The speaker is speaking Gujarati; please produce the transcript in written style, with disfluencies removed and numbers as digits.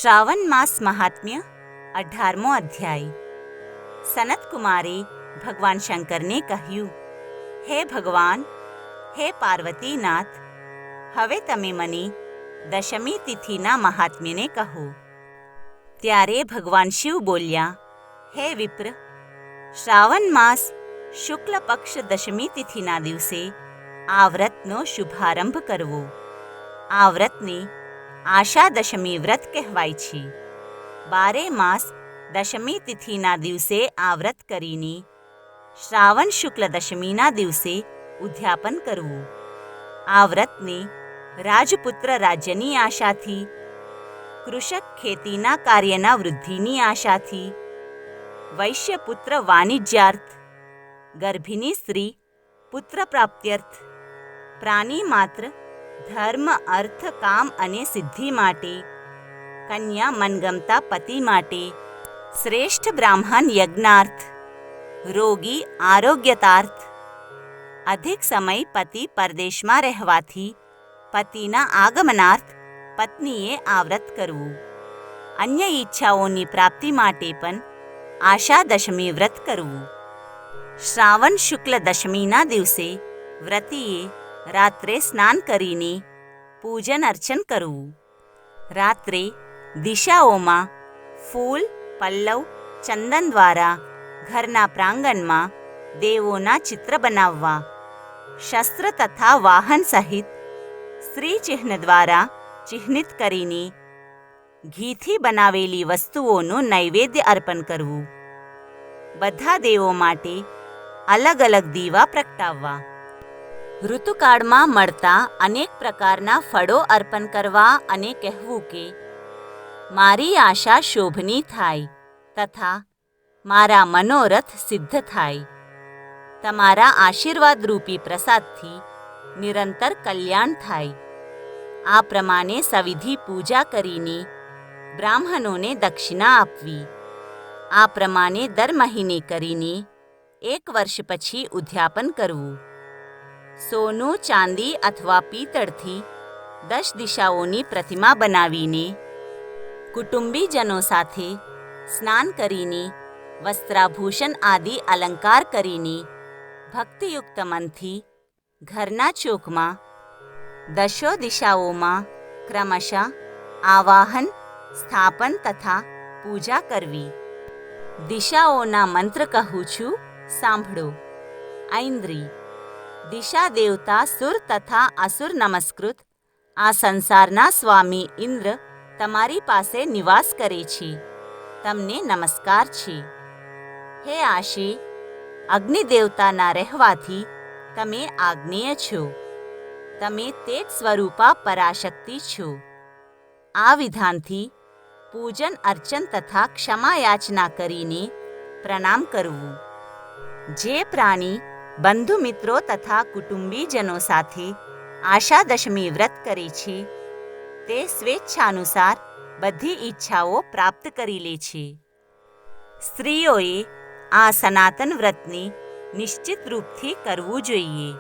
શ્રાવણ માસ મહાત્મ્ય 18મો અધ્યાય। સનત કુમારે ભગવાન શંકરને કહ્યું, હે ભગવાન, હે પાર્વતીનાથ, હવે તમે મને દશમી તિથિના મહાત્મ્યને કહો। ત્યારે ભગવાન શિવ બોલ્યા, હે વિપ્ર, શ્રાવણ માસ શુક્લ પક્ષ દશમી તિથિના દિવસે આ વ્રતનો શુભારંભ કરવો। આ વ્રતને આશા દશમી વ્રત કહેવાય છે। 12 માસ દશમી તિથિના દિવસે આ વ્રત કરીને શ્રાવણ શુક્લ દશમીના દિવસે ઉદ્યાપન કરવું। આ વ્રતને રાજપુત્ર રાજ્યની આશાથી, કૃષક ખેતીના કાર્યના વૃદ્ધિની આશાથી, વૈશ્યપુત્ર વાણિજ્યાર્થ, ગર્ભિણી સ્ત્રી પુત્ર પ્રાપ્ત્યર્થ, પ્રાણી માત્ર ધર્મ અર્થ કામ અને સિદ્ધિ માટે, કન્યા મનગમતા પતિ માટે, શ્રેષ્ઠ બ્રાહ્મણ યજ્ઞાર્થ, રોગી આરોગ્યતાર્થ, અધિક સમય પતિ પરદેશમાં રહેવાથી પતિના આગમનાર્થ પત્નીએ આ વ્રત કરવું। અન્ય ઈચ્છાઓની પ્રાપ્તિ માટે પણ આશા દશમી વ્રત કરવું। શ્રાવણ શુક્લ દશમીના દિવસે વ્રતીએ રાત્રે સ્નાન કરીને પૂજન અર્ચન કરવું। રાત્રે દિશાઓમાં ફૂલ, પલ્લવ, ચંદન દ્વારા ઘરના પ્રાંગણમાં દેવોના ચિત્ર બનાવવા। શસ્ત્ર તથા વાહન સહિત સ્ત્રી ચિહ્ન દ્વારા ચિહ્નિત કરીને ઘીથી બનાવેલી વસ્તુઓનું નૈવેદ્ય અર્પણ કરવું। બધા દેવો માટે અલગ અલગ દીવા પ્રગટાવવા। ઋતુકાળમાં મળતા અનેક પ્રકારના ફળો અર્પણ કરવા અને કહેવું કે મારી આશા શોભની થાય તથા મારા મનોરથ સિદ્ધ થાય। તમારા આશીર્વાદરૂપી પ્રસાદથી નિરંતર કલ્યાણ થાય। આ પ્રમાણે સવિધિ પૂજા કરીને બ્રાહ્મણોને દક્ષિણા આપવી। આ પ્રમાણે દર મહિને કરીને 1 વર્ષ પછી ઉદ્યાપન કરવું। સોનું, ચાંદી અથવા પિત્તળથી 10 દિશાઓની પ્રતિમા બનાવીને કુટુંબીજનો સાથે સ્નાન કરીને વસ્ત્રાભૂષણ આદિ અલંકાર કરીને ભક્તિયુક્ત મનથી ઘરના ચોકમાં 10 દિશાઓમાં ક્રમશઃ આવાહન, સ્થાપન તથા પૂજા કરવી। દિશાઓના મંત્ર કહું છું, સાંભળો। ઐન્દ્રી, દિશા દેવતા સુર તથા અસુર નમસ્કૃત આ સંસારના સ્વામી ઇન્દ્ર તમારી પાસે નિવાસ કરે છે, તમને નમસ્કાર છે। હે આશે, અગ્નિદેવતાના રહેવાથી તમે આજ્ઞેય છો, તમે તેજ સ્વરૂપા પરાશક્તિ છો। આ વિધાનથી પૂજન અર્ચન તથા ક્ષમા યાચના કરીને પ્રણામ કરવું। જે પ્રાણી બંધુ મિત્રો તથા કુટુંબીજનો સાથે આશા દશમી વ્રત કરે છે તે સ્વેચ્છાનુસાર બધી ઈચ્છાઓ પ્રાપ્ત કરી લે છે। સ્ત્રીઓએ આ સનાતન વ્રતને નિશ્ચિત રૂપથી કરવું જોઈએ।